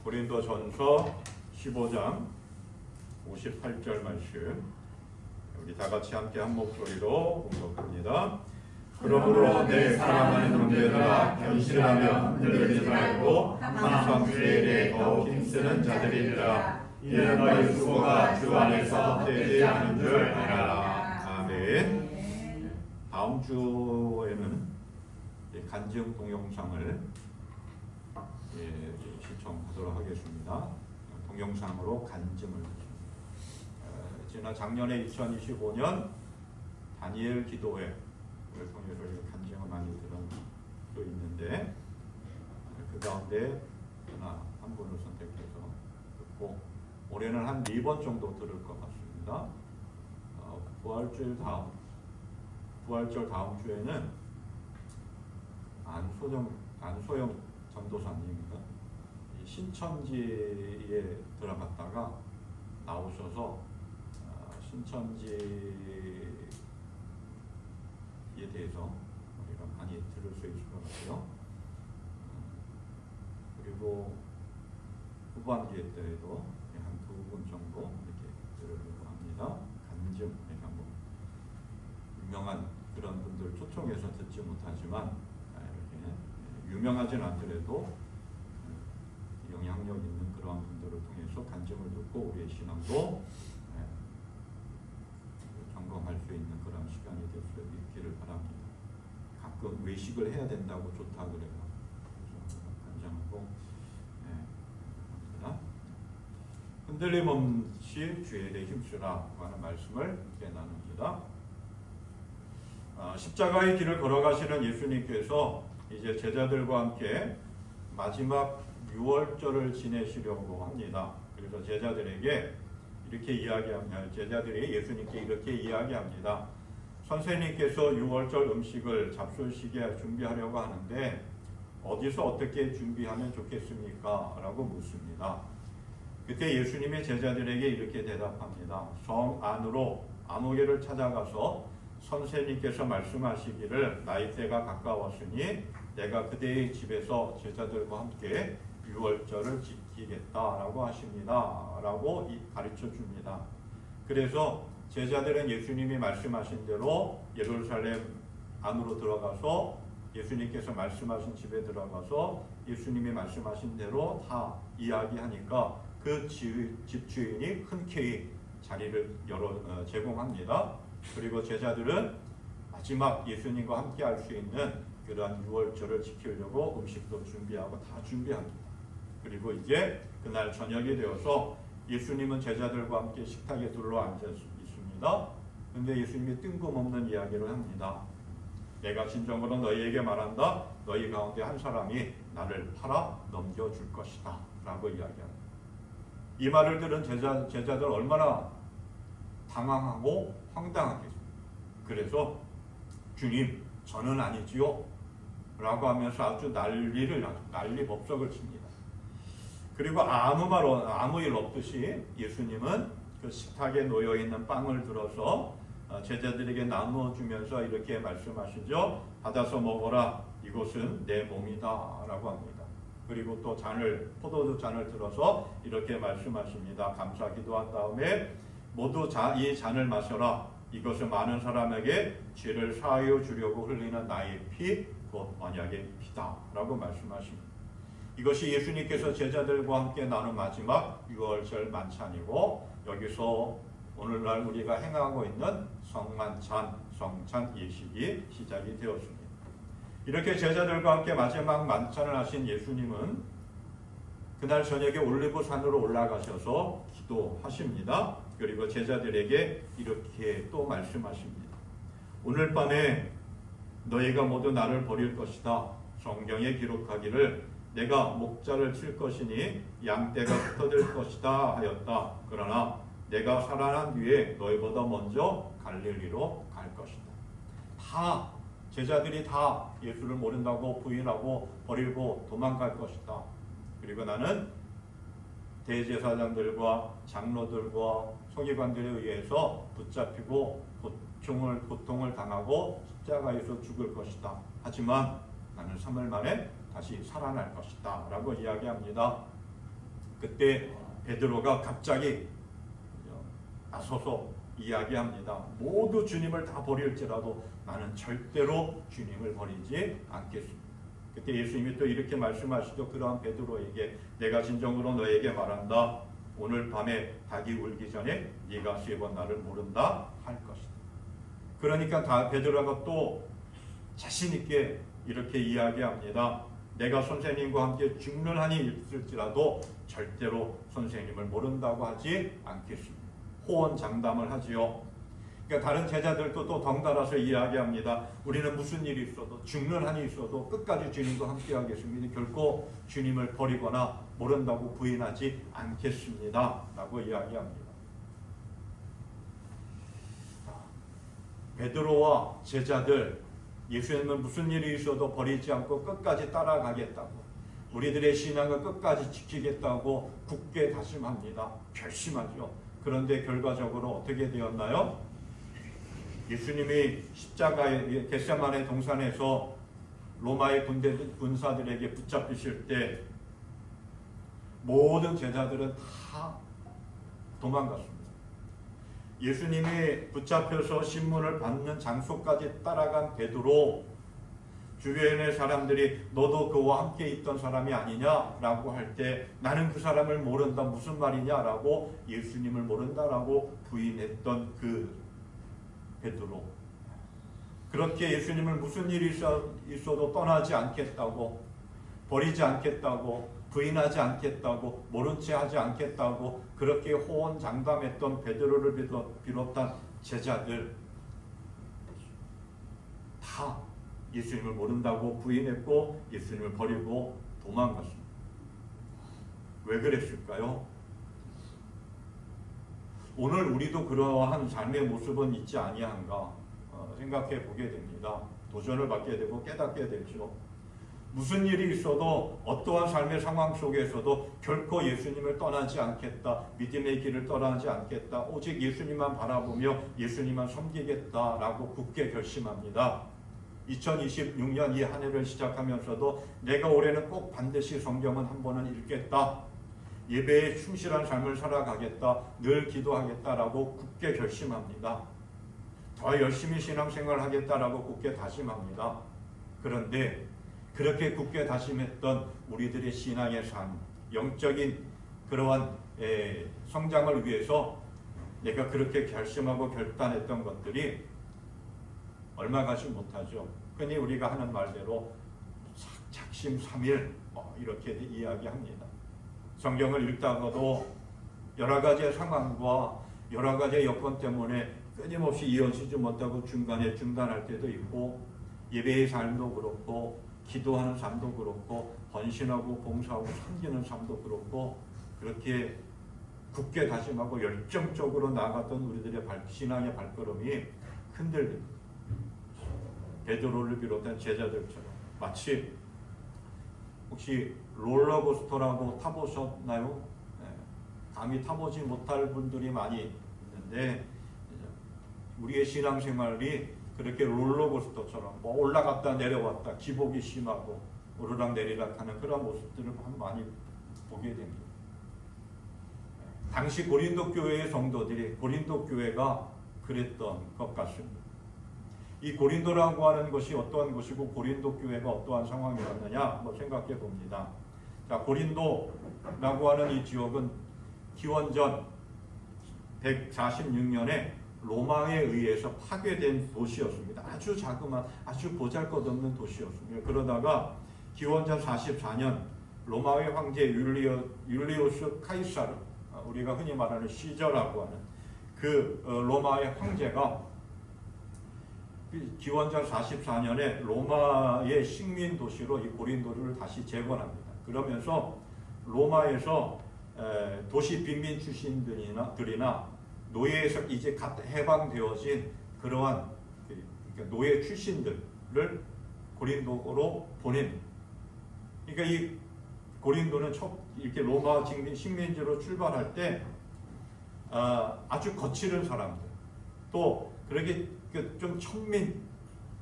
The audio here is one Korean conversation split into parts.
고린도전서 15장 58절 말씀, 우리 다 같이 함께 한 목소리로 공독합니다. 그러므로 내 사랑하는 형제들아, 견실하며 흔들리지 말고 항상 주에 대해 더욱 힘쓰는 자들이니라. 이는 너희 수고가 주 안에서 헛되지 않은 줄 알아라. 아멘. 다음 주에는 간증 동영상을 시청하도록 하겠습니다. 동영상으로 간증을 지난 작년에 2025년 다니엘 기도회를 통해서 간증을 많이 들은 또 있는데, 그 가운데 한 분을 선택해서 듣고 올해는 한 4번 정도 들을 것 같습니다. 부활절 다음 주에는 안소영 전도사님인가 신천지에 들어갔다가 나오셔서 신천지에 대해서 우리가 많이 들을 수 있을 것 같아요. 그리고 후반기에 때에도 한 2분 정도 이렇게 들으려고 합니다. 간증, 그러니까 뭐 유명한 그런 분들 초청해서 듣지 못하지만 이렇게 유명하진 않더라도 영향력 있는 그러한 분들을 통해서 간증을 듣고 우리의 신앙도 점검할 수 있는 그런 시간이 될 수 있기를 바랍니다. 가끔 외식을 해야 된다고 좋다 그래요. 그래서 간증하고 합니다. 흔들림 없이 주에 대해 힘쓰라고 하는 말씀을 함께 나눕니다. 십자가의 길을 걸어가시는 예수님께서 이제 제자들과 함께 마지막 6월절을 지내시려고 합니다. 그래서 제자들에게 이렇게 이야기합니다. 제자들이 예수님께 이렇게 이야기합니다. 선생님께서 6월절 음식을 잡수시게 준비하려고 하는데 어디서 어떻게 준비하면 좋겠습니까? 라고 묻습니다. 그때 예수님의 제자들에게 이렇게 대답합니다. 성 안으로 아무개를 찾아가서 선생님께서 말씀하시기를 나의 때가 가까웠으니 내가 그대의 집에서 제자들과 함께 6월절을 지키겠다라고 하십니다. 라고 가르쳐 줍니다. 그래서 제자들은 예수님이 말씀하신 대로 예루살렘 안으로 들어가서 예수님께서 말씀하신 집에 들어가서 예수님이 말씀하신 대로 다 이야기하니까 그 집주인이 흔쾌히 자리를 제공합니다. 그리고 제자들은 마지막 예수님과 함께 할 수 있는 그러한 6월절을 지키려고 음식도 준비하고 다 준비합니다. 그리고 이제 그날 저녁이 되어서 예수님은 제자들과 함께 식탁에 둘러앉아 있습니다. 그런데 예수님이 뜬금없는 이야기를 합니다. 내가 진정으로 너희에게 말한다. 너희 가운데 한 사람이 나를 팔아 넘겨줄 것이다. 라고 이야기합니다. 이 말을 들은 제자들 얼마나 당황하고 황당하겠습니까? 그래서 주님, 저는 아니지요. 라고 하면서 아주 난리 법석을 칩니다. 그리고 아무 일 없듯이 예수님은 그 식탁에 놓여 있는 빵을 들어서 제자들에게 나누어 주면서 이렇게 말씀하시죠. 받아서 먹어라. 이것은 내 몸이다. 라고 합니다. 그리고 또 포도주 잔을 들어서 이렇게 말씀하십니다. 감사 기도한 다음에 모두 이 잔을 마셔라. 이것은 많은 사람에게 죄를 사하여 주려고 흘리는 나의 피, 곧 언약의 피다. 라고 말씀하십니다. 이것이 예수님께서 제자들과 함께 나눈 마지막 6월절 만찬이고, 여기서 오늘날 우리가 행하고 있는 성찬 예식이 시작이 되었습니다. 이렇게 제자들과 함께 마지막 만찬을 하신 예수님은 그날 저녁에 올리브산으로 올라가셔서 기도하십니다. 그리고 제자들에게 이렇게 또 말씀하십니다. 오늘 밤에 너희가 모두 나를 버릴 것이다. 성경에 기록하기를 내가 목자를 칠 것이니 양떼가 흩어질 것이다 하였다. 그러나 내가 살아난 뒤에 너희보다 먼저 갈릴리로 갈 것이다. 제자들이 다 예수를 모른다고 부인하고 버리고 도망갈 것이다. 그리고 나는 대제사장들과 장로들과 서기관들에 의해서 붙잡히고 고통을 당하고 십자가에서 죽을 것이다. 하지만 나는 3일 만에 다시 살아날 것이다. 라고 이야기합니다. 그때 베드로가 갑자기 나서서 이야기합니다. 모두 주님을 다 버릴지라도 나는 절대로 주님을 버리지 않겠습니다. 그때 예수님이 또 이렇게 말씀하시죠. 그러한 베드로에게 내가 진정으로 너에게 말한다. 오늘 밤에 닭이 울기 전에 네가 3번 나를 모른다 할 것이다. 그러니까 베드로가 또 자신 있게 이렇게 이야기합니다. 내가 선생님과 함께 죽는 한이 있을지라도 절대로 선생님을 모른다고 하지 않겠습니다. 호언장담을 하지요. 그러니까 다른 제자들도 또 덩달아서 이야기합니다. 우리는 무슨 일이 있어도 죽는 한이 있어도 끝까지 주님과 함께 하겠습니다. 결코 주님을 버리거나 모른다고 부인하지 않겠습니다. 라고 이야기합니다. 베드로와 제자들, 예수님은 무슨 일이 있어도 버리지 않고 끝까지 따라가겠다고, 우리들의 신앙을 끝까지 지키겠다고 굳게 다짐합니다. 결심하죠. 그런데 결과적으로 어떻게 되었나요? 예수님이 십자가의 겟세마네 동산에서 로마의 군사들에게 붙잡히실 때 모든 제자들은 다 도망갔습니다. 예수님이 붙잡혀서 신문을 받는 장소까지 따라간 베드로, 주변의 사람들이 너도 그와 함께 있던 사람이 아니냐라고 할 때 나는 그 사람을 모른다, 무슨 말이냐라고 예수님을 모른다라고 부인했던 그 베드로, 그렇게 예수님을 무슨 일이 있어도 떠나지 않겠다고, 버리지 않겠다고, 부인하지 않겠다고, 모른 채 하지 않겠다고 그렇게 호언장담했던 베드로를 비롯한 제자들 다 예수님을 모른다고 부인했고 예수님을 버리고 도망갔습니다. 왜 그랬을까요? 오늘 우리도 그러한 삶의 모습은 있지 아니한가 생각해 보게 됩니다. 도전을 받게 되고 깨닫게 되죠. 무슨 일이 있어도 어떠한 삶의 상황 속에서도 결코 예수님을 떠나지 않겠다, 믿음의 길을 떠나지 않겠다, 오직 예수님만 바라보며 예수님만 섬기겠다라고 굳게 결심합니다. 2026년 이 한 해를 시작하면서도 내가 올해는 꼭 반드시 성경은 한 번은 읽겠다, 예배에 충실한 삶을 살아가겠다, 늘 기도하겠다라고 굳게 결심합니다. 더 열심히 신앙생활을 하겠다라고 굳게 다짐합니다. 그런데 그렇게 굳게 다짐했던 우리들의 신앙의 삶, 영적인 그러한 성장을 위해서 내가 그렇게 결심하고 결단했던 것들이 얼마 가지 못하죠. 흔히 우리가 하는 말대로 작심삼일 이렇게 이야기합니다. 성경을 읽다가도 여러 가지의 상황과 여러 가지의 여건 때문에 끊임없이 이어지지 못하고 중간에 중단할 때도 있고, 예배의 삶도 그렇고 기도하는 삶도 그렇고 헌신하고 봉사하고 섬기는 삶도 그렇고, 그렇게 굳게 다짐하고 열정적으로 나아갔던 우리들의 신앙의 발걸음이 흔들립니다. 베드로를 비롯한 제자들처럼. 마치 혹시 롤러코스터라고 타보셨나요? 네. 감히 타보지 못할 분들이 많이 있는데, 우리의 신앙생활이 그렇게 롤러코스터처럼 올라갔다 내려왔다, 기복이 심하고 오르락 내리락 하는 그런 모습들을 많이 보게 됩니다. 당시 고린도 교회의 성도들이, 고린도 교회가 그랬던 것 같습니다. 이 고린도라고 하는 것이 어떠한 곳이고 고린도 교회가 어떠한 상황이었느냐 한번 생각해 봅니다. 자, 고린도라고 하는 이 지역은 기원전 146년에 로마에 의해서 파괴된 도시였습니다. 아주 자그마한, 아주 보잘것없는 도시였습니다. 그러다가 기원전 44년 로마의 황제 율리우스 카이사르, 우리가 흔히 말하는 시저라고 하는 그 로마의 황제가 기원전 44년에 로마의 식민 도시로 이 고린도를 다시 재건합니다. 그러면서 로마에서 도시 빈민 출신들이나 노예에서 이제 갓 해방되어진 그러한 노예 출신들을 고린도로 보냅니다. 그러니까 이 고린도는 이렇게 로마 식민지로 출발할 때 아주 거칠은 사람들, 또 그렇게 좀 천민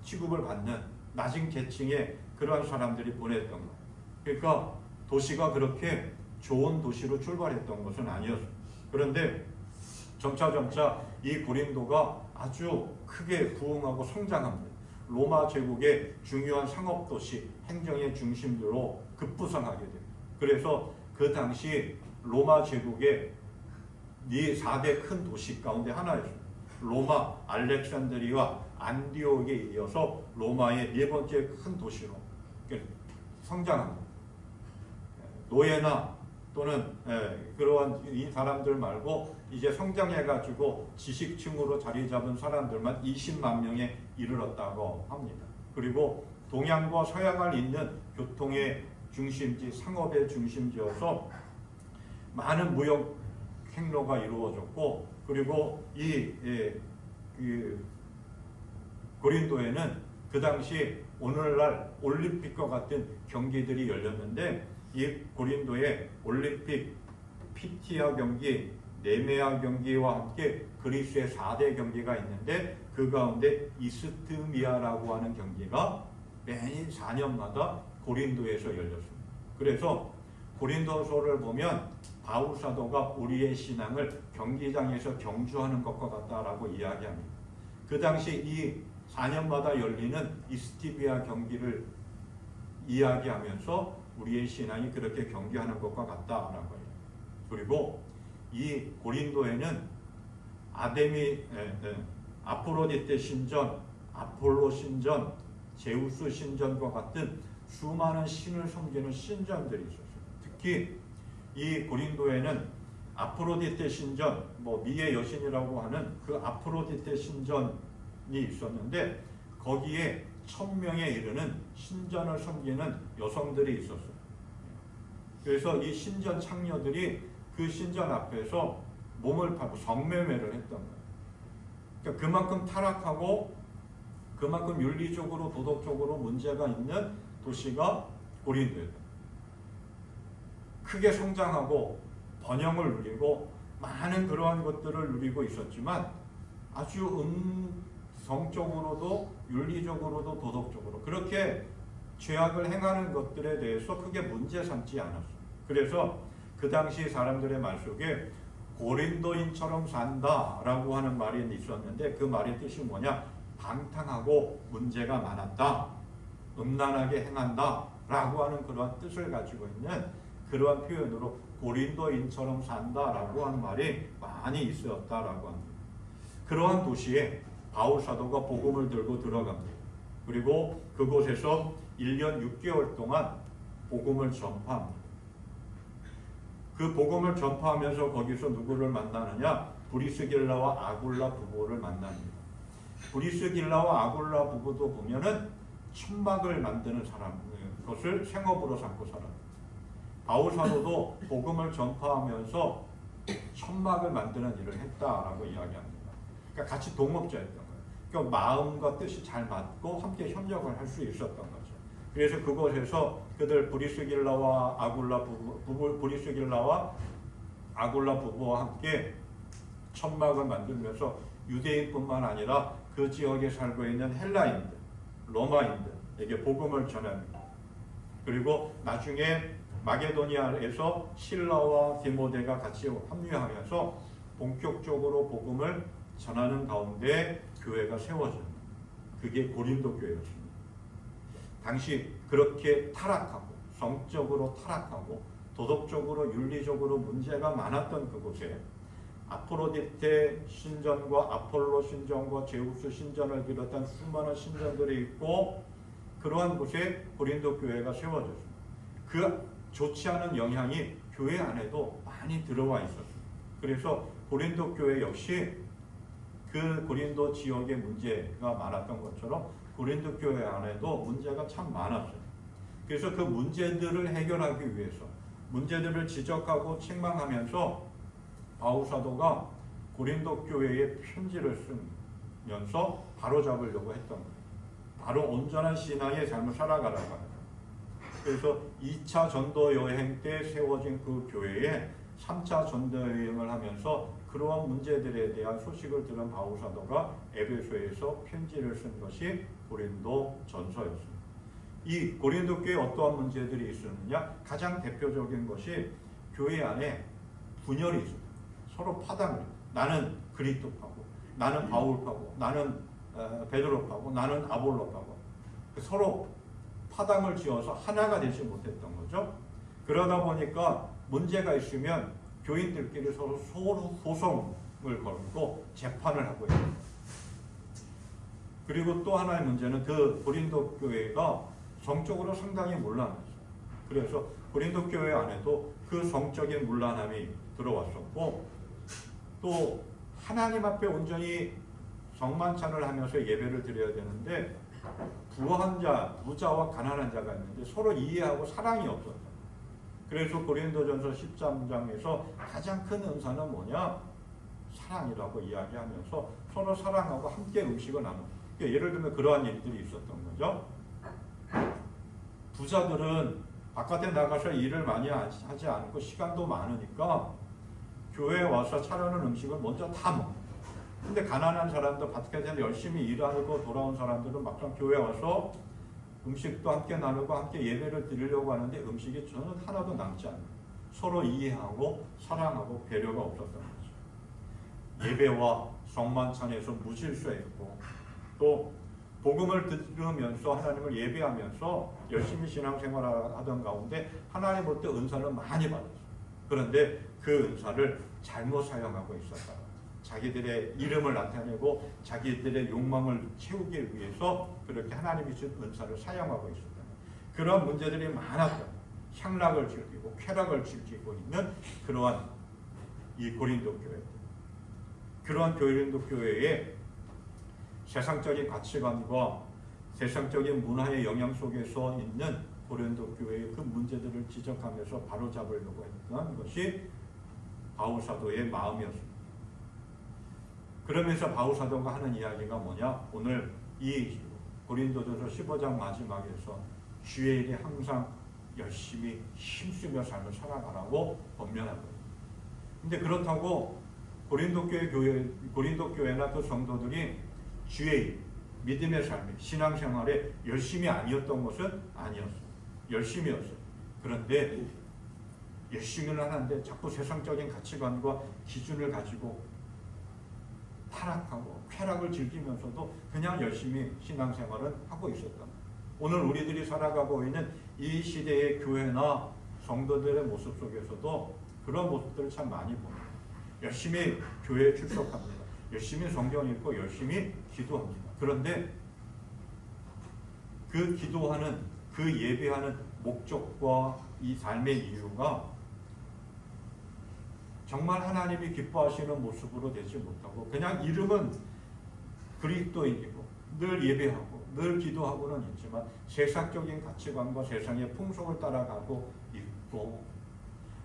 취급을 받는 낮은 계층의 그러한 사람들이 보냈던 거예요. 그러니까 도시가 그렇게 좋은 도시로 출발했던 것은 아니었습니다. 그런데 점차 이 고린도가 아주 크게 부흥하고 성장합니다. 로마 제국의 중요한 상업도시, 행정의 중심으로 급부상하게 됩니다. 그래서 그 당시 로마 제국의 이 4대 큰 도시 가운데 하나였습니다. 로마, 알렉산드리아, 안디옥에 이어서 로마의 네 번째 큰 도시로 성장합니다. 노예나 또는 그러한 이 사람들 말고 이제 성장해가지고 지식층으로 자리 잡은 사람들만 20만 명에 이르렀다고 합니다. 그리고 동양과 서양을 잇는 교통의 중심지, 상업의 중심지여서 많은 무역 행로가 이루어졌고, 그리고 이 고린도에는 그 당시 오늘날 올림픽과 같은 경기들이 열렸는데, 이 고린도에 올림픽, 피티아 경기, 네메아 경기와 함께 그리스의 4대 경기가 있는데, 그 가운데 이스트미아라고 하는 경기가 매년 4년마다 고린도에서 열렸습니다. 그래서 고린도서를 보면 바울 사도가 우리의 신앙을 경기장에서 경주하는 것과 같다라고 이야기합니다. 그 당시 이 4년마다 열리는 이스티비아 경기를 이야기하면서 우리의 신앙이 그렇게 경기하는 것과 같다라고 해요. 그리고 이 고린도에는 아프로디테 신전, 아폴로 신전, 제우스 신전과 같은 수많은 신을 섬기는 신전들이 있었어요. 특히 이 고린도에는 아프로디테 신전, 미의 여신이라고 하는 그 아프로디테 신전이 있었는데, 거기에 1000명에 이르는 신전을 섬기는 여성들이 있었어요. 그래서 이 신전 창녀들이 그 신전 앞에서 몸을 팔고 성매매를 했던 거예요. 그러니까 그만큼 타락하고 그만큼 윤리적으로 도덕적으로 문제가 있는 도시가 고린도예요. 크게 성장하고 번영을 누리고 많은 그러한 것들을 누리고 있었지만, 아주 성적으로도 윤리적으로도 도덕적으로 그렇게 죄악을 행하는 것들에 대해서 크게 문제 삼지 않았어요. 그래서 그 당시 사람들의 말 속에 고린도인처럼 산다라고 하는 말이 있었는데, 그 말의 뜻이 뭐냐? 방탕하고 문제가 많았다, 음란하게 행한다 라고 하는 그러한 뜻을 가지고 있는 그러한 표현으로 고린도인처럼 산다라고 하는 말이 많이 있었다라고 합니다. 그러한 도시에 바울 사도가 복음을 들고 들어갑니다. 그리고 그곳에서 1년 6개월 동안 복음을 전파합니다. 그 복음을 전파하면서 거기서 누구를 만나느냐? 브리스길라와 아굴라 부부를 만납니다. 브리스길라와 아굴라 부부도 보면은 천막을 만드는 사람, 그것을 생업으로 삼고 살았습니다. 바울 사도도 복음을 전파하면서 천막을 만드는 일을 했다라고 이야기합니다. 그러니까 같이 동업자였던 거예요. 그러니까 마음과 뜻이 잘 맞고 함께 협력을 할 수 있었던 거죠. 그래서 그곳에서 그들 브리스길라와 아굴라 부부와 함께 천막을 만들면서 유대인뿐만 아니라 그 지역에 살고 있는 헬라인들, 로마인들에게 복음을 전합니다. 그리고 나중에 마게도니아에서 실라와 디모데가 같이 합류하면서 본격적으로 복음을 전하는 가운데 교회가 세워집니다. 그게 고린도 교회였습니다. 당시 그렇게 타락하고 성적으로 타락하고 도덕적으로 윤리적으로 문제가 많았던 그곳에 아프로디테 신전과 아폴로 신전과 제우스 신전을 비롯한 수많은 신전들이 있고, 그러한 곳에 고린도 교회가 세워졌습니다. 그 좋지 않은 영향이 교회 안에도 많이 들어와 있었습니다. 그래서 고린도 교회 역시 그 고린도 지역에 문제가 많았던 것처럼 고린도 교회 안에도 문제가 참 많았어요. 그래서 그 문제들을 해결하기 위해서, 문제들을 지적하고 책망하면서 바울 사도가 고린도 교회에 편지를 쓰면서 바로잡으려고 했던 거예요. 바로 온전한 신앙의 삶을 살아가라고 합니다. 그래서 2차 전도 여행 때 세워진 그 교회에 3차 전도 여행을 하면서 그러한 문제들에 대한 소식을 들은 바울 사도가 에베소에서 편지를 쓴 것이 고린도 전서였습니다. 이 고린도 교회에 어떠한 문제들이 있었느냐? 가장 대표적인 것이 교회 안에 분열이 있어요. 서로 파당을. 나는 그리스도파고, 나는 바울파고, 나는 베드로파고, 나는 아볼로파고. 서로 파당을 지어서 하나가 되지 못했던 거죠. 그러다 보니까 문제가 있으면 교인들끼리 서로 소송을 걸고 재판을 하고 있어요. 그리고 또 하나의 문제는 그 고린도 교회가 성적으로 상당히 문란했어요. 그래서 고린도 교회 안에도 그 성적인 문란함이 들어왔었고, 또 하나님 앞에 온전히 성만찬을 하면서 예배를 드려야 되는데 부한 자, 부자와 가난한 자가 있는데 서로 이해하고 사랑이 없었어요. 그래서 고린도전서 13장에서 가장 큰 은사는 뭐냐? 사랑이라고 이야기하면서 서로 사랑하고 함께 음식을 나누고, 그러니까 예를 들면 그러한 일들이 있었던 거죠. 부자들은 바깥에 나가서 일을 많이 하지 않고 시간도 많으니까 교회에 와서 차려놓은 음식을 먼저 다 먹어요. 근데 가난한 사람들, 밖에서 열심히 일하고 돌아온 사람들은 막상 교회에 와서 음식도 함께 나누고 함께 예배를 드리려고 하는데 음식이 저는 하나도 남지 않아요. 서로 이해하고 사랑하고 배려가 없었던 거죠. 예배와 성만찬에서 무질서했고, 또 복음을 들으면서 하나님을 예배하면서 열심히 신앙생활을 하던 가운데 하나님 볼 때 은사를 많이 받았어요. 그런데 그 은사를 잘못 사용하고 있었다. 자기들의 이름을 나타내고 자기들의 욕망을 채우기 위해서 그렇게 하나님이 준 은사를 사용하고 있었다. 그런 문제들이 많았다. 향락을 즐기고 쾌락을 즐기고 있는 그러한 이 고린도 교회, 그러한 고린도 교회의 세상적인 가치관과 세상적인 문화의 영향 속에서 있는 고린도 교회의 그 문제들을 지적하면서 바로잡으려고 했던 것이 바울사도의 마음이었습니다. 그러면서 바울사도가 하는 이야기가 뭐냐? 오늘 이 고린도전서 15장 마지막에서 주의 일에 항상 열심히 힘쓰며 삶을 살아가라고 권면하거든요. 근데 그렇다고 고린도 교회나 그 성도들이 주의 일, 믿음의 삶, 신앙생활에 열심이 아니었던 것은 아니었어요. 열심이었어요. 그런데 열심히는 하는데 자꾸 세상적인 가치관과 기준을 가지고 타락하고 쾌락을 즐기면서도 그냥 열심히 신앙생활을 하고 있었다. 오늘 우리들이 살아가고 있는 이 시대의 교회나 성도들의 모습 속에서도 그런 모습들을 참 많이 봅니다. 열심히 교회에 출석합니다. 열심히 성경 읽고 열심히 기도합니다. 그런데 그 기도하는, 그 예배하는 목적과 이 삶의 이유가 정말 하나님이 기뻐하시는 모습으로 되지 못하고 그냥 이름은 그리스도인이고 늘 예배하고 늘 기도하고는 있지만 세상적인 가치관과 세상의 풍속을 따라가고 있고,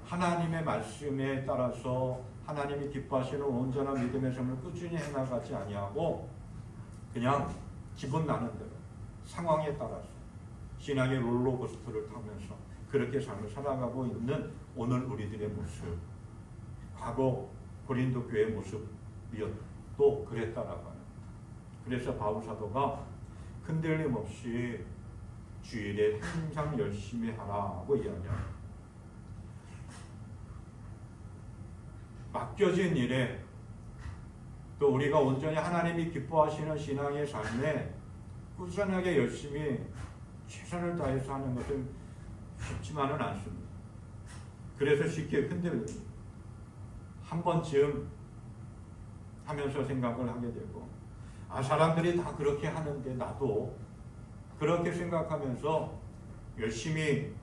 하나님의 말씀에 따라서 하나님이 기뻐하시는 온전한 믿음의 삶을 꾸준히 해나가지 아니하고 그냥 기분 나는 대로 상황에 따라서 신앙의 롤러코스터를 타면서 그렇게 삶을 살아가고 있는 오늘 우리들의 모습, 과거 고린도 교회의 모습이었도 그랬다라고 하는. 그래서 바울 사도가 흔들림 없이 주일에 항상 열심히 하라고 이야기합니다. 맡겨진 일에 또 우리가 온전히 하나님이 기뻐하시는 신앙의 삶에 꾸준하게 열심히 최선을 다해서 하는 것은 쉽지만은 않습니다. 그래서 쉽게 흔들립니다. 한 번쯤 하면서 생각을 하게 되고, 사람들이 다 그렇게 하는데 나도 그렇게 생각하면서 열심히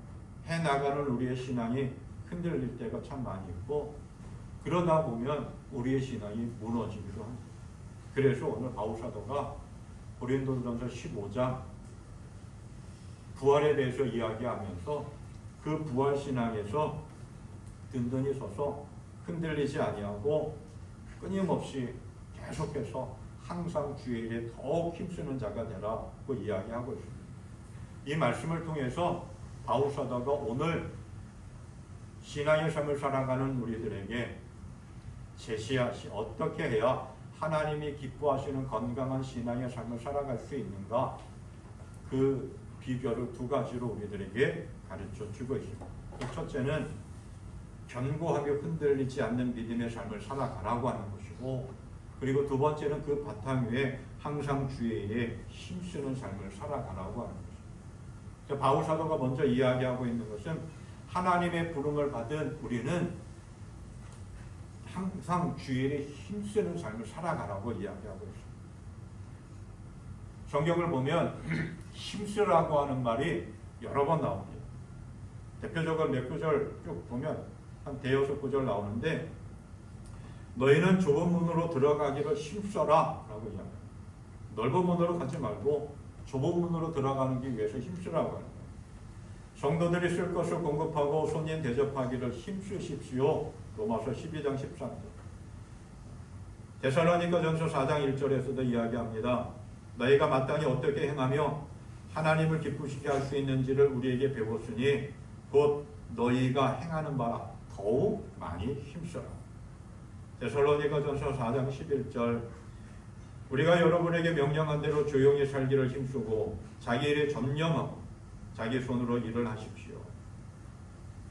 해나가는 우리의 신앙이 흔들릴 때가 참 많이 있고, 그러다 보면 우리의 신앙이 무너지기도 합니다. 그래서 오늘 바울사도가 고린도전서 15장 부활에 대해서 이야기하면서 그 부활 신앙에서 든든히 서서 흔들리지 아니하고 끊임없이 계속해서 항상 주의 일에 더욱 힘쓰는 자가 되라고 이야기하고 있습니다. 이 말씀을 통해서 바울사도가 오늘 신앙의 삶을 살아가는 우리들에게 제시하시 어떻게 해야 하나님이 기뻐하시는 건강한 신앙의 삶을 살아갈 수 있는가, 그 비결을 두 가지로 우리들에게 가르쳐 주고 있습니다. 첫째는 견고하게 흔들리지 않는 믿음의 삶을 살아가라고 하는 것이고, 그리고 두 번째는 그 바탕 위에 항상 주의 일에 힘쓰는 삶을 살아가라고 하는 것입니다. 바울 사도가 먼저 이야기하고 있는 것은 하나님의 부름을 받은 우리는 항상 주의 일에 힘쓰는 삶을 살아가라고 이야기하고 있습니다. 성경을 보면 힘쓰라고 하는 말이 여러 번 나옵니다. 대표적으로 몇 구절 쭉 보면 한 대여섯 구절 나오는데, 너희는 좁은 문으로 들어가기를 힘써라 라고 이야기합니다. 넓은 문으로 가지 말고 좁은 문으로 들어가는 길 위해서 힘쓰라고 하는 거예요. 성도들이 쓸 것을 공급하고 손님 대접하기를 힘쓰십시오. 로마서 12장 13절. 데살로니가전서 4장 1절에서도 이야기합니다. 너희가 마땅히 어떻게 행하며 하나님을 기쁘시게 할 수 있는지를 우리에게 배웠으니 곧 너희가 행하는 바라 더욱 많이 힘써라. 데살로니가전서 4장 11절. 우리가 여러분에게 명령한 대로 조용히 살기를 힘쓰고 자기 일에 전념하고 자기 손으로 일을 하십시오.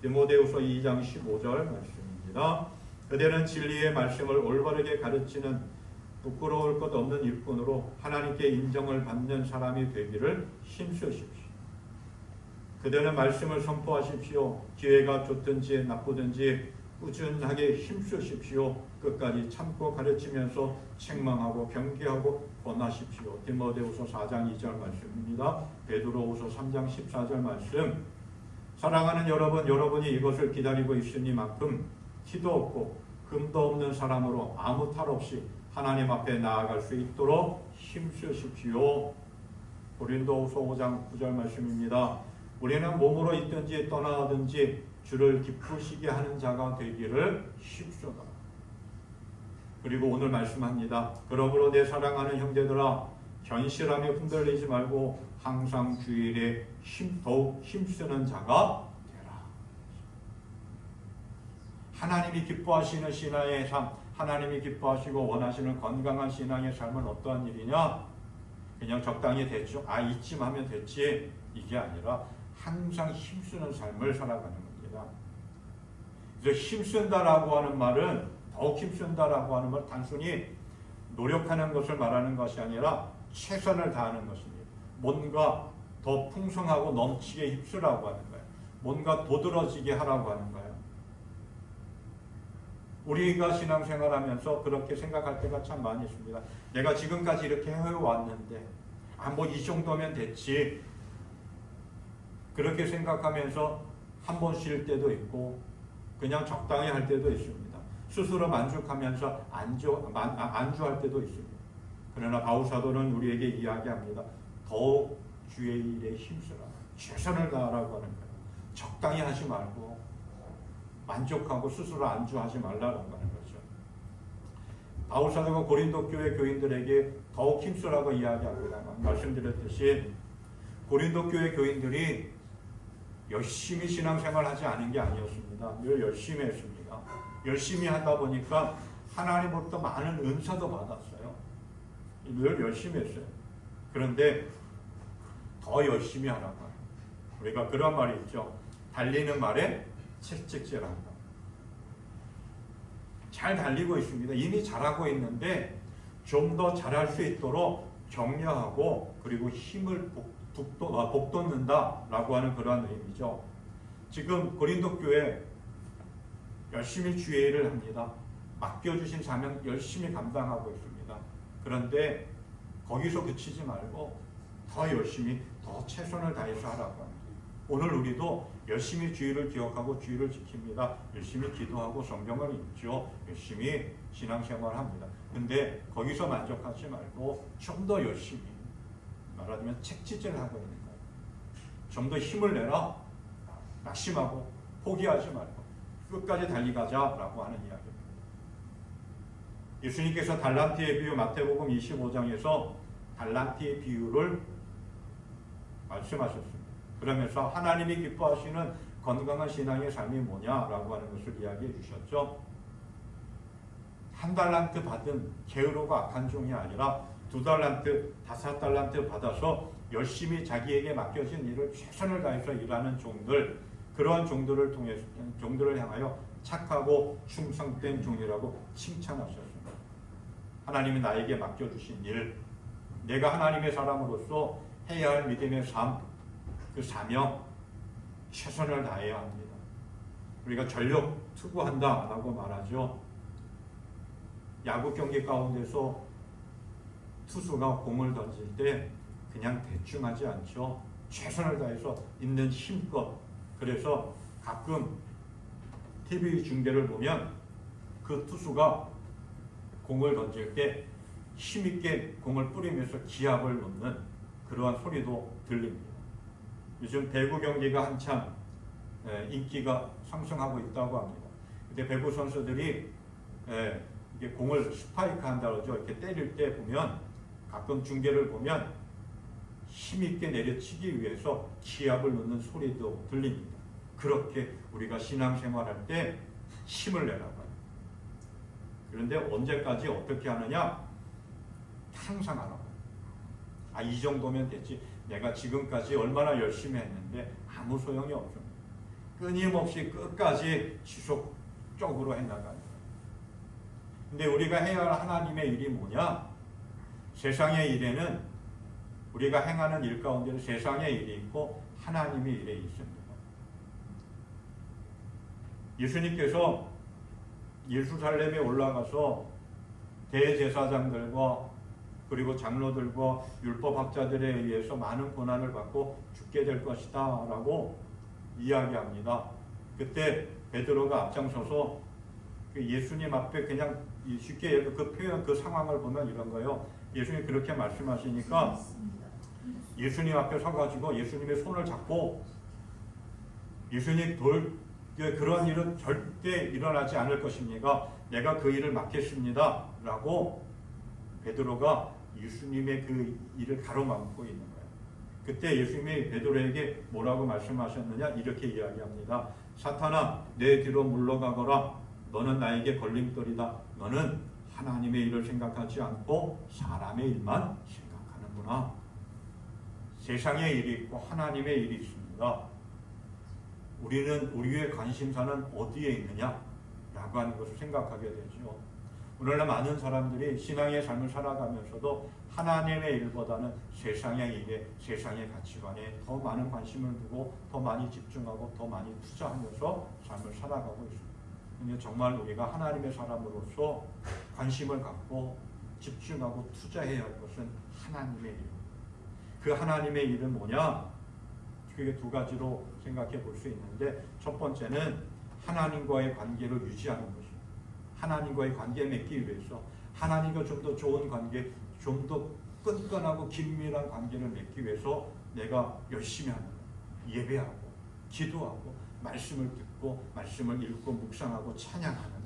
디모데후서 2장 15절 말씀입니다. 그대는 진리의 말씀을 올바르게 가르치는 부끄러울 것 없는 일꾼으로 하나님께 인정을 받는 사람이 되기를 힘쓰십시오. 그대는 말씀을 선포하십시오. 기회가 좋든지 나쁘든지 꾸준하게 힘쓰십시오. 끝까지 참고 가르치면서 책망하고 경계하고 권하십시오. 디모데후서 4장 2절 말씀입니다. 베드로후서 3장 14절 말씀. 사랑하는 여러분, 여러분이 이것을 기다리고 있으니만큼 티도 없고 금도 없는 사람으로 아무 탈 없이 하나님 앞에 나아갈 수 있도록 힘쓰십시오. 고린도후서 5장 9절 말씀입니다. 우리는 몸으로 있든지 떠나든지 주를 기쁘시게 하는 자가 되기를 힘쓰다. 그리고 오늘 말씀합니다. 그러므로 내 사랑하는 형제들아, 견실함에 흔들리지 말고 항상 주일에 더욱 힘쓰는 자가 되라. 하나님이 기뻐하시는 신앙의 삶, 하나님이 기뻐하시고 원하시는 건강한 신앙의 삶은 어떠한 일이냐? 그냥 적당히 대충 이쯤 하면 됐지, 이게 아니라 항상 힘쓰는 삶을 살아가는 겁니다. 그래서 힘쓴다라고 하는 말은, 더욱 힘쓴다라고 하는 말, 단순히 노력하는 것을 말하는 것이 아니라 최선을 다하는 것입니다. 뭔가 더 풍성하고 넘치게 힘쓰라고 하는 거예요. 뭔가 도드러지게 하라고 하는 거예요. 우리가 신앙생활하면서 그렇게 생각할 때가 참 많이 있습니다. 내가 지금까지 이렇게 해왔는데 뭐 이 정도면 됐지, 그렇게 생각하면서 한 번 쉴 때도 있고 그냥 적당히 할 때도 있습니다. 스스로 만족하면서 안주할 때도 있습니다. 그러나 바울 사도는 우리에게 이야기합니다. 더욱 주의 일에 힘쓰라. 최선을 다하라고 하는 거예요. 적당히 하지 말고 만족하고 스스로 안주하지 말라고 하는 거죠. 바울 사도가 고린도 교회 교인들에게 더욱 힘쓰라고 이야기합니다만, 말씀드렸듯이 고린도 교회 교인들이 열심히 신앙생활하지 않은 게 아니었습니다. 늘 열심히 했습니다. 열심히 하다 보니까 하나님으로부터 많은 은사도 받았어요. 늘 열심히 했어요. 그런데 더 열심히 하라고 해요. 우리가 그런 말이 있죠. 달리는 말에 채찍질한다. 잘 달리고 있습니다. 이미 잘하고 있는데 좀 더 잘할 수 있도록 격려하고 그리고 힘을 북돋는다라고 하는 그러한 의미죠. 지금 고린도 교회 열심히 주의 일을 합니다. 맡겨주신 사명 열심히 감당하고 있습니다. 그런데 거기서 그치지 말고 더 열심히, 더 최선을 다해서 하라고 합니다. 오늘 우리도 열심히 주의를 기억하고 주의를 지킵니다. 열심히 기도하고 성경을 읽죠. 열심히 신앙생활합니다. 근데 거기서 만족하지 말고 좀 더 열심히, 말하자면 책짓질을 하고 있는 거예요. 좀 더 힘을 내라, 낙심하고 포기하지 말고 끝까지 달리가자라고 하는 이야기입니다. 예수님께서 달란트의 비유, 마태복음 25장에서 달란트의 비유를 말씀하셨습니다. 그러면서 하나님이 기뻐하시는 건강한 신앙의 삶이 뭐냐라고 하는 것을 이야기해 주셨죠. 1달란트 받은 게으르고 악한 종이 아니라 2달란트, 5달란트 받아서 열심히 자기에게 맡겨진 일을 최선을 다해서 일하는 종들, 그러한 종들을 향하여 착하고 충성된 종이라고 칭찬하셨습니다. 하나님이 나에게 맡겨주신 일, 내가 하나님의 사람으로서 해야 할 믿음의 삶, 그 사명, 최선을 다해야 합니다. 우리가 전력 투구한다라고 말하죠. 야구 경기 가운데서 투수가 공을 던질 때 그냥 대충 하지 않죠. 최선을 다해서 있는 힘껏. 그래서 가끔 TV 중계를 보면 그 투수가 공을 던질 때 힘있게 공을 뿌리면서 기합을 놓는 그러한 소리도 들립니다. 요즘 배구 경기가 한참 인기가 상승하고 있다고 합니다. 근데 배구 선수들이 이게 공을 스파이크 한다 그러죠. 이렇게 때릴 때 보면 가끔 중계를 보면 힘있게 내려치기 위해서 기합을 넣는 소리도 들립니다. 그렇게 우리가 신앙생활할 때 힘을 내라고 해요. 그런데 언제까지 어떻게 하느냐? 항상 하라고 해요. 이 정도면 됐지. 내가 지금까지 얼마나 열심히 했는데 아무 소용이 없습니다. 끊임없이 끝까지 지속적으로 해나가는. 근데 우리가 해야 할 하나님의 일이 뭐냐? 세상의 일에는 우리가 행하는 일 가운데는 세상의 일이 있고 하나님의 일이 있습니다. 예수님께서 예루살렘에 올라가서 대제사장들과 그리고 장로들과 율법학자들에 의해서 많은 고난을 받고 죽게 될 것이다 라고 이야기합니다. 그때 베드로가 앞장서서 그 예수님 앞에 그냥 쉽게 그 표현, 그 상황을 보면 이런 거예요. 예수님 그렇게 말씀하시니까 예수님 앞에 서가지고 예수님의 손을 잡고 예수님 그런 일은 절대 일어나지 않을 것입니다. 내가 그 일을 맡겠습니다 라고 베드로가 예수님의 그 일을 가로막고 있는 거예요. 그때 예수님이 베드로에게 뭐라고 말씀하셨느냐? 이렇게 이야기합니다. 사탄아, 내 뒤로 물러가거라. 너는 나에게 걸림돌이다. 너는 하나님의 일을 생각하지 않고 사람의 일만 생각하는구나. 세상의 일이 있고 하나님의 일이 있습니다. 우리는 우리의 관심사는 어디에 있느냐? 라고 하는 것을 생각하게 되죠. 오늘날 많은 사람들이 신앙의 삶을 살아가면서도 하나님의 일보다는 세상의 일에, 세상의 가치관에 더 많은 관심을 두고 더 많이 집중하고 더 많이 투자하면서 삶을 살아가고 있습니다. 근데 정말 우리가 하나님의 사람으로서 관심을 갖고 집중하고 투자해야 할 것은 하나님의 일. 그 하나님의 일은 뭐냐? 그게 두 가지로 생각해 볼 수 있는데, 첫 번째는 하나님과의 관계를 유지하는 것입니다. 하나님과의 관계를 맺기 위해서 하나님과 좀 더 좋은 관계, 좀 더 끈끈하고 긴밀한 관계를 맺기 위해서 내가 열심히 하는 거예요. 예배하고 기도하고 말씀을 듣고 말씀을 읽고 묵상하고 찬양하는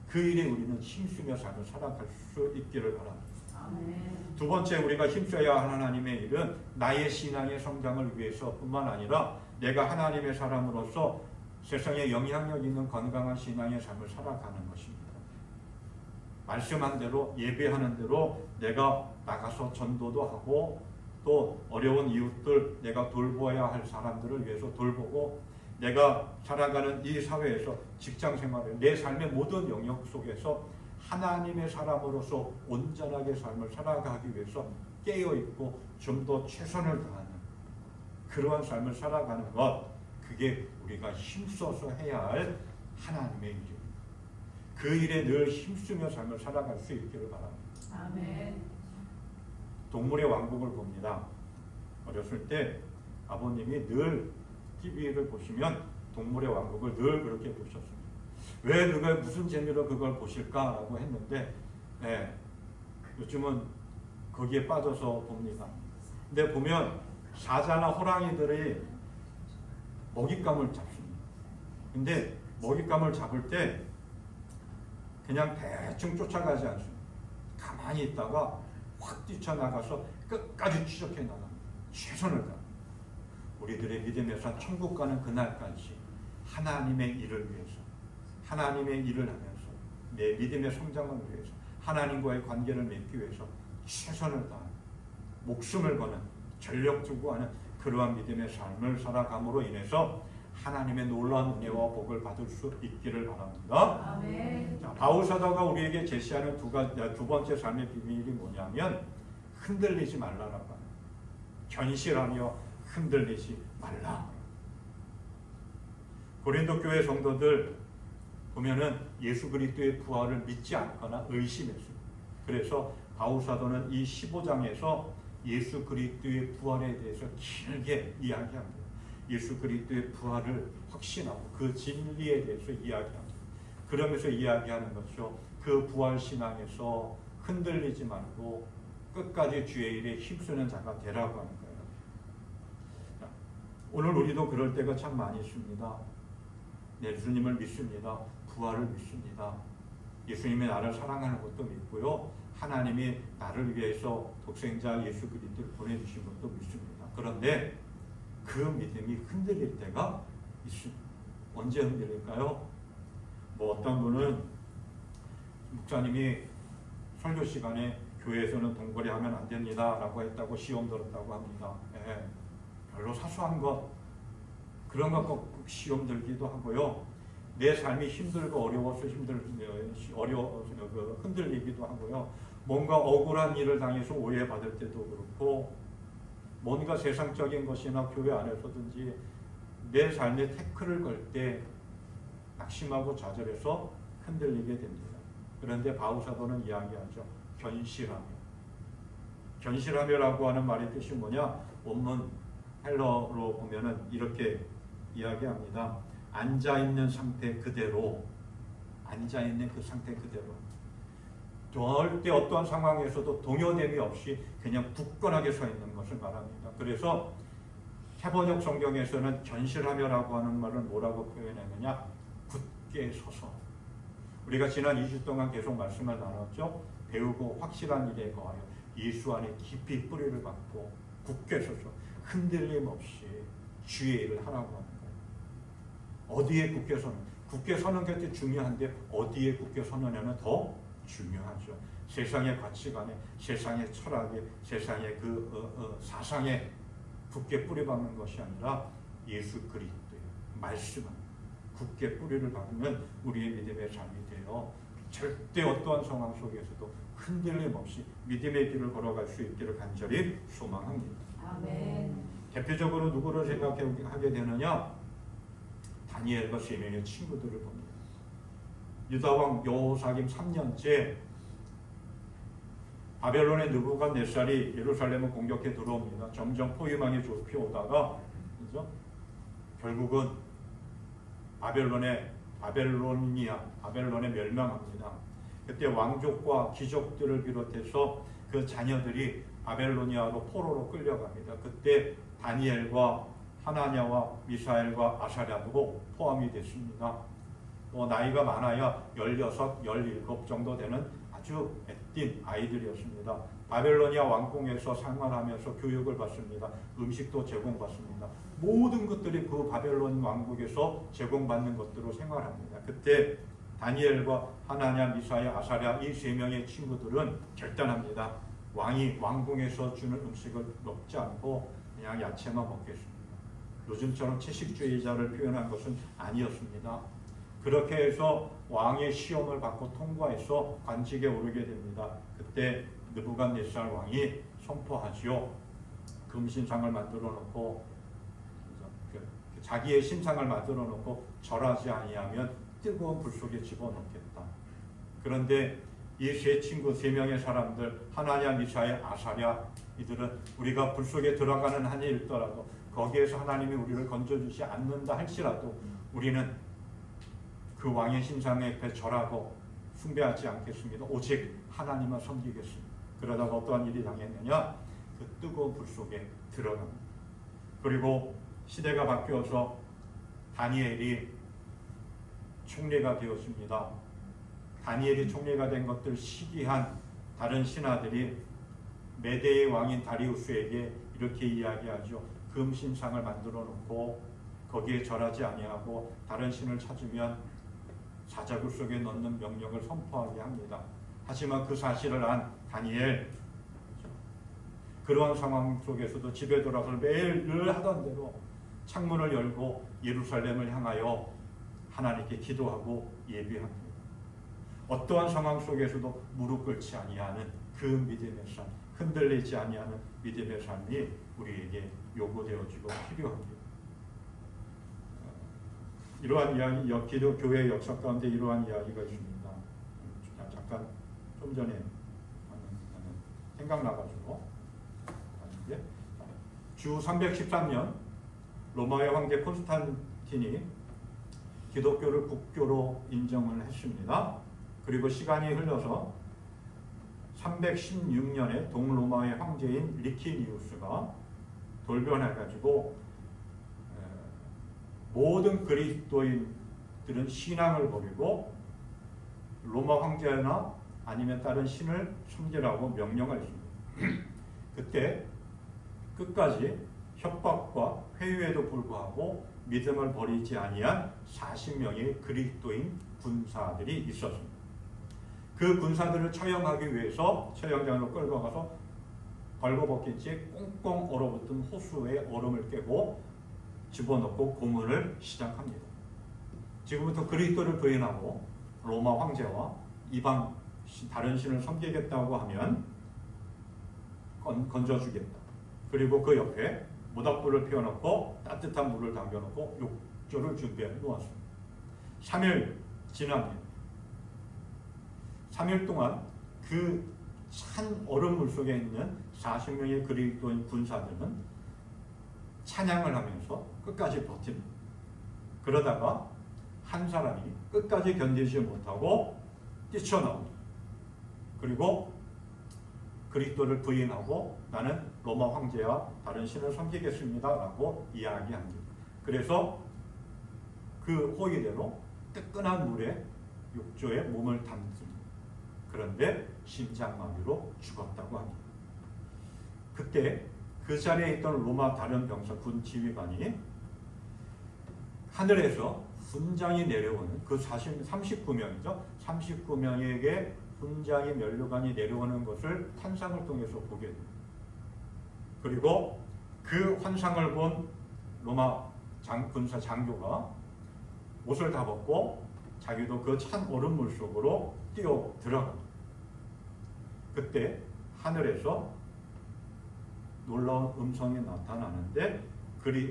그 일에 우리는 힘쓰며 삶을 살아갈 수 있기를 바랍니다. 아멘. 두 번째 우리가 힘써야 할 하나님의 일은 나의 신앙의 성장을 위해서뿐만 아니라 내가 하나님의 사람으로서 세상에 영향력 있는 건강한 신앙의 삶을 살아가는 것입니다. 말씀한 대로 예배하는 대로 내가 나가서 전도도 하고 또 어려운 이웃들, 내가 돌보아야 할 사람들을 위해서 돌보고 내가 살아가는 이 사회에서 직장 생활에 내 삶의 모든 영역 속에서 하나님의 사람으로서 온전하게 삶을 살아가기 위해서 깨어있고 좀 더 최선을 다하는 그러한 삶을 살아가는 것, 그게 우리가 힘써서 해야 할 하나님의 일입니다. 그 일에 늘 힘쓰며 삶을 살아갈 수 있기를 바랍니다. 아멘. 동물의 왕국을 봅니다. 어렸을 때 아버님이 늘 TV를 보시면 동물의 왕국을 늘 그렇게 보셨습니다. 왜 그걸 무슨 재미로 그걸 보실까라고 했는데 요즘은 거기에 빠져서 봅니다. 근데 보면 사자나 호랑이들이 먹잇감을 잡습니다. 근데 먹잇감을 잡을 때 그냥 대충 쫓아가지 않습니다. 가만히 있다가 확 뛰쳐나가서 끝까지 추적해 나갑니다. 최선을 다합니다. 우리들의 믿음의 산 천국 가는 그날까지 하나님의 일을 위해서, 하나님의 일을 하면서 내 믿음의 성장을 위해서, 하나님과의 관계를 맺기 위해서 최선을 다하는, 목숨을 거는, 전력 투구하는 그러한 믿음의 삶을 살아감으로 인해서 하나님의 놀라운 은혜와 복을 받을 수 있기를 바랍니다. 아멘. 자, 바울 사도가 우리에게 제시하는 두 번째 삶의 비밀이 뭐냐면 흔들리지 말라라고 합니다. 견실하며 흔들리지 말라. 고린도 교회 성도들 보면은 예수 그리스도의 부활을 믿지 않거나 의심했습니다. 그래서 바울 사도는 이 15장에서 예수 그리스도의 부활에 대해서 길게 이야기합니다. 예수 그리스도의 부활을 확신하고 그 진리에 대해서 이야기합니다. 그러면서 이야기하는 것이죠. 그 부활 신앙에서 흔들리지 말고 끝까지 주의 일에 힘쓰는 자가 되라고 하는 거예요. 오늘 우리도 그럴 때가 참 많이 있습니다. 예수님을 믿습니다. 부활을 믿습니다. 예수님이 나를 사랑하는 것도 믿고요. 하나님이 나를 위해서 독생자 예수 그리스도를 보내주신 것도 믿습니다. 그런데 그 믿음이 흔들릴 때가 있습니다. 언제 흔들릴까요? 뭐 어떤 분은 목사님이 설교 시간에 교회에서는 동거리 하면 안 됩니다 라고 했다고 시험 들었다고 합니다. 예, 별로 사소한 것 그런 것 갖고 시험 들기도 하고요. 내 삶이 힘들고 어려워서 흔들리기도 하고요. 뭔가 억울한 일을 당해서 오해받을 때도 그렇고 뭔가 세상적인 것이나 교회 안에서든지 내 삶에 태클을 걸 때 낙심하고 좌절해서 흔들리게 됩니다. 그런데 바울 사도는 이야기하죠. 견실하며라고 하는 말의 뜻이 뭐냐? 원문 헬러로 보면은 이렇게 이야기합니다. 앉아있는 상태 그대로, 앉아있는 그 상태 그대로 절대 어떠한 상황에서도 동요됨이 없이 그냥 굳건하게 서 있는 것을 말합니다. 그래서 해번역 성경에서는 견실하며라고 하는 말을 뭐라고 표현했느냐? 굳게 서서. 우리가 지난 2주 동안 계속 말씀을 나눴죠. 배우고 확실한 일에 거하여 예수 안에 깊이 뿌리를 박고 굳게 서서 흔들림 없이 주의 일을 하라고 하는 거예요. 어디에 굳게 서는? 굳게 서는 것도 중요한데 어디에 굳게 서느냐는 더 중요하죠. 세상의 가치관에, 세상의 철학에, 세상의 사상에 굳게 뿌리 박는 것이 아니라 예수 그리스도의 말씀은 굳게 뿌리를 박으면 우리의 믿음의 삶이 되어 절대 어떠한 상황 속에서도 흔들림 없이 믿음의 길을 걸어갈 수 있기를 간절히 소망합니다. 아멘. 대표적으로 누구를 생각하게 되느냐? 다니엘과 세 명의 친구들을 봅니다. 유다왕 여호사김 3년째 바벨론의 느부갓네살이 예루살렘을 공격해 들어옵니다. 점점 포위망이 좁혀 오다가 그죠? 결국은 바벨론에 멸망합니다. 그때 왕족과 귀족들을 비롯해서 그 자녀들이 바벨로니아로 포로로 끌려갑니다. 그때 다니엘과 하나냐와 미사엘과 아사랴도 포함이 됐습니다. 나이가 많아야 16, 17 정도 되는 아주 애띤 아이들이었습니다. 바벨로니아 왕궁에서 생활하면서 교육을 받습니다. 음식도 제공받습니다. 모든 것들이 그 바벨론 왕국에서 제공받는 것들로 생활합니다. 그때 다니엘과 하나냐, 미사엘, 아사랴 이 세 명의 친구들은 결단합니다. 왕이 왕궁에서 주는 음식을 먹지 않고 그냥 야채만 먹겠습니다. 요즘처럼 채식주의자를 표현한 것은 아니었습니다. 그렇게 해서 왕의 시험을 받고 통과해서 관직에 오르게 됩니다. 그때 느부갓네살 왕이 선포하지요. 금신상을 만들어 놓고 자기의 신상을 만들어 놓고 절하지 아니하면 뜨거운 불 속에 집어넣겠다. 그런데 이 세 명의 사람들 하나냐, 미사엘, 아사랴 이들은 우리가 불 속에 들어가는 한이 있더라도 거기에서 하나님이 우리를 건져주지 않는다 할지라도 우리는 그 왕의 신상에 앞에 절하고 숭배하지 않겠습니다. 오직 하나님만 섬기겠습니다. 그러다가 어떠한 일이 당했느냐? 그 뜨거운 불 속에 들어갑니다. 그리고 시대가 바뀌어서 다니엘이 총리가 되었습니다. 다니엘이 총리가 된 것들 시기한 다른 신하들이 메대의 왕인 다리우스에게 이렇게 이야기하죠. 금신상을 만들어 놓고 거기에 절하지 아니하고 다른 신을 찾으면 사자굴 속에 넣는 명령을 선포하게 합니다. 하지만 그 사실을 안 다니엘 그러한 상황 속에서도 집에 돌아서 매일 늘 하던 대로 창문을 열고 예루살렘을 향하여 하나님께 기도하고 예배합니다. 어떠한 상황 속에서도 무릎 꿇지 아니하는 그 믿음의 삶, 흔들리지 아니하는 믿음의 삶이 우리에게 요구되어지고 필요합니다. 이러한 이야기, 기독교회 역사 가운데 이러한 이야기가 있습니다. 잠깐 좀 전에 생각나가지고 주 313년 로마의 황제 콘스탄틴이 기독교를 국교로 인정을 했습니다. 그리고 시간이 흘러서 316년에 동로마의 황제인 리키니우스가 돌변해가지고 모든 그리스도인들은 신앙을 버리고 로마 황제나 아니면 다른 신을 섬기라고 명령하였습니다. 그때 끝까지 협박과 회유에도 불구하고 믿음을 버리지 아니한 40명의 그리스도인 군사들이 있었습니다. 그 군사들을 처형하기 위해서 처형장으로 끌고 가서 벌거벗긴 채 꽁꽁 얼어붙은 호수에 얼음을 깨고 집어넣고 고문을 시작합니다. 지금부터 그리스도를 부인하고 로마 황제와 이방 다른 신을 섬기겠다고 하면 건져주겠다. 그리고 그 옆에 모닥불을 피워놓고 따뜻한 물을 담겨놓고 욕조를 준비해 놓았습니다. 3일 지납니다. 3일 동안 그 찬 얼음물 속에 있는 40명의 그리스도인 군사들은 찬양을 하면서 끝까지 버팁니다. 그러다가 한 사람이 끝까지 견디지 못하고 뛰쳐나옵니다. 그리고 그리스도를 부인하고 나는 로마 황제와 다른 신을 섬기겠습니다 라고 이야기합니다. 그래서 그 호의대로 뜨끈한 물에 욕조에 몸을 담습니다. 그런데 심장마비로 죽었다고 합니다. 그때 그 자리에 있던 로마 다른 병사 군 지휘관이 하늘에서 훈장이 내려오는 그 39명이죠. 39명에게 훈장이 면류관이 내려오는 것을 환상을 통해서 보게 됩니다. 그리고 그 환상을 본 로마 군사 장교가 옷을 다 벗고 자기도 그 찬 얼음물 속으로 뛰어 들어갑니다. 그때 하늘에서 놀라운 음성이 나타나는데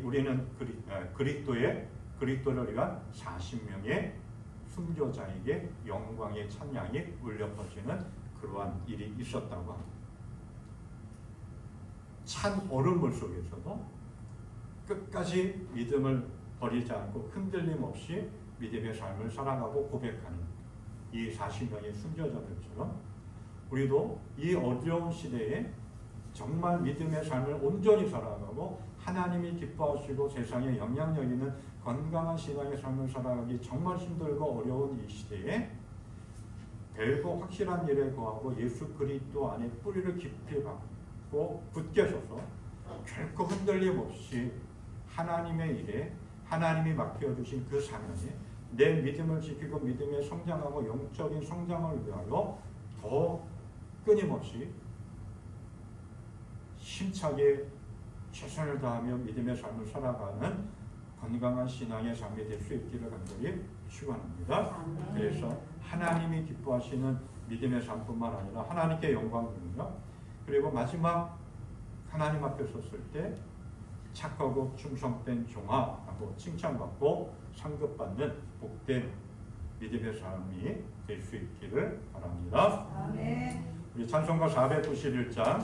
우리는 그리스도를 위한 40명의 순교자에게 영광의 찬양이 울려 퍼지는 그러한 일이 있었다고 합니다. 찬 얼음물 속에서도 끝까지 믿음을 버리지 않고 흔들림 없이 믿음의 삶을 살아가고 고백하는 이 40명의 순교자들처럼 우리도 이 어려운 시대에 정말 믿음의 삶을 온전히 살아가고 하나님이 기뻐하시고 세상에 영향력 있는 건강한 신앙의 삶을 살아가기 정말 힘들고 어려운 이 시대에 별거 확실한 일에 거하고 예수 그리스도 안에 뿌리를 깊이 박고 굳게 서서 결코 흔들림 없이 하나님의 일에 하나님이 맡겨주신 그 사명에 내 믿음을 지키고 믿음에 성장하고 영적인 성장을 위하여 더 끊임없이 힘차게 최선을 다하며 믿음의 삶을 살아가는 건강한 신앙의 삶이 될 수 있기를 간절히 축원합니다. 그래서 하나님이 기뻐하시는 믿음의 삶뿐만 아니라 하나님께 영광 돌리며 그리고 마지막 하나님 앞에 섰을 때 착하고 충성된 종아라고 칭찬받고 상급받는 복된 믿음의 삶이 될 수 있기를 바랍니다. 아멘. 우리 찬송가 491장